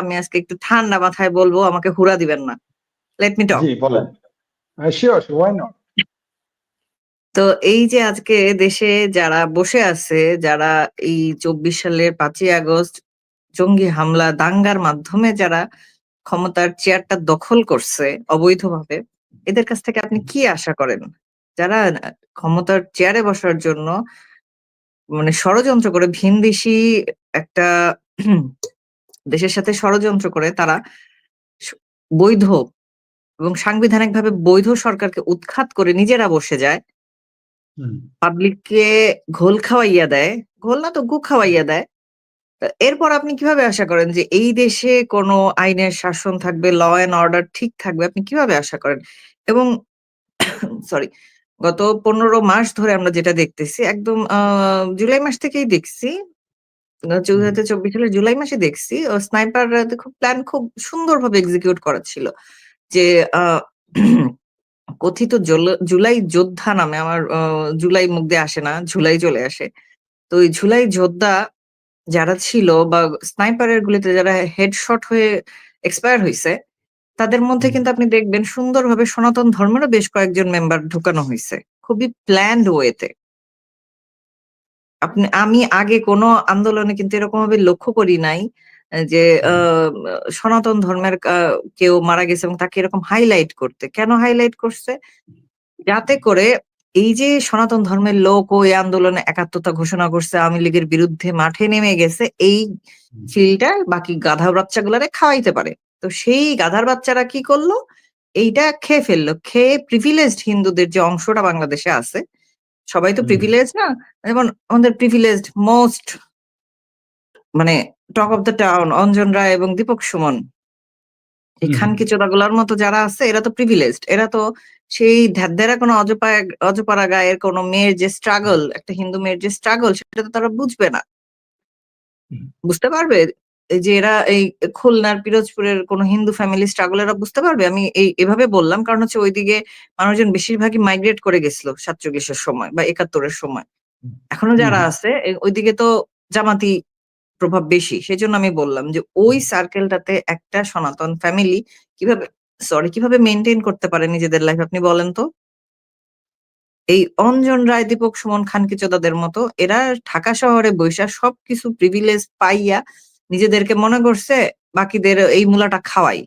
আমি আজকে একটু ঠান্ডা মাথায় বলবো, আমাকে হুড়া দিবেন না। লেট মি টক। জি বলেন। Sure, why not. তো এই যে আজকে দেশে যারা বসে আছে, যারা এই 24 সালের 5ই আগস্ট জঙ্গি হামলা দাঙ্গার মাধ্যমে যারা ক্ষমতার চেয়ারটা দখল করছে অবৈধভাবে, এদের কাছ থেকে আপনি কি আশা করেন? যারা ক্ষমতার চেয়ারে বসার জন্য মানে ষড়যন্ত্র করে, ভিনদেশী একটা দেশের সাথে ষড়যন্ত্র করে তারা স বৈধ এবং সাংবিধানিকভাবে বৈধ সরকারকে উৎখাত করে নিজেরা বসে যায়। পাবলিককে ঘোল খাওয়াইয়া দেয়। ঘোল না তো গু খাওয়াইয়া দেয়। এরপর আপনি কিভাবে আশা করেন যে এই দেশে কোনো আইনের শাসন থাকবে, ল অ্যান্ড অর্ডার ঠিক থাকবে? আপনি কিভাবে আশা করেন? এবং সরি, গত ১৫ মাস ধরে আমরা যেটা দেখতেছি, একদম জুলাই মাস থেকেই দেখছি। ২০২৪ সালের জুলাই মাসে দেখছি স্নাইপাররা খুব প্ল্যান খুব সুন্দরভাবে এক্সিকিউট করা ছিল। যে আ কথিত জুলাই যোদ্ধা নামে, আমার জুলাই মুখ দিয়ে আসে না, ঝুলাই চলে আসে। তো ওই ঝুলাই যোদ্ধা যারা ছিল বা স্নাইপারের গুলিতে যারা হেডশট হয়ে এক্সপায়ার হইছে, তাদের মধ্যে কিন্তু আপনি দেখবেন সুন্দরভাবে সনাতন ধর্মেরও বেশ কয়েকজন মেম্বার ঢুকানো হইছে। খুবই প্ল্যান্ড ওয়েতে। আমি আগে কোনো আন্দোলনে কিন্তু এরকমভাবে লক্ষ্য করি নাই যে সনাতন ধর্মের কেউ মারা গেছে এবং তাকে এরকম হাইলাইট করতে। কেন হাইলাইট করছে? যাতে করে এই যে সনাতন ধর্মের লোক ওই আন্দোলনে একাত্মতা ঘোষণা করছে, আওয়ামী লীগের বিরুদ্ধে মাঠে নেমে গেছে, এই ফিলটা বাকি গাধার বাচ্চাগুলারে খাওয়াইতে পারে। তো সেই গাধার বাচ্চারা কি করলো? এইটা খেয়ে ফেললো। খেয়ে প্রিভিলেজড হিন্দুদের যে অংশটা বাংলাদেশে আছে, সবাই তো প্রিভিলেজ না। যেমন আমাদের প্রিভিলেজড মোস্ট মানে talk of the town Anjan Roy এবং দীপক সুমন, এই খানকি চোদাগুলার মতো যারা আছে, এরা তো প্রিভিলেজড। এরা তো সেই ধ্যাদ্দেরা কোনো অজপাড়া গায়ের কোনো মেয়ের যে স্ট্রাগল, একটা হিন্দু মেয়ের যে স্ট্রাগল, সেটা তো তারা বুঝবে না। বুঝতে পারবে? এই যে এরা এই খুলনার পিরোজপুরের কোনো হিন্দু ফ্যামিলি স্ট্রাগল এরা বুঝতে পারবে? আমি এভাবে বললাম কারণ হচ্ছে ওইদিকে মানুষজন বেশিরভাগই মাইগ্রেট করে গেছিল ৪৭ এর সময় বা ৭১ এর সময়। এখনো যারা আছে ওইদিকে তো জামাতি প্রভাব বেশি। সেজন্য আমি বললাম যে ওই সার্কেলটাতে একটা সনাতন ফ্যামিলি কিভাবে মেইনটেইন করতে পারে নিজেদের লাইফ, আপনি বলেন তো? এই অঞ্জন রায়, দীপক সুমন, খানকিচোদাদের মতো এরা ঢাকা শহরে বইসা সবকিছু প্রিভিলেজ পাইয়া নিজেদেরকে মনে করছে বাকিদের এই মূলাটা খাওয়াই।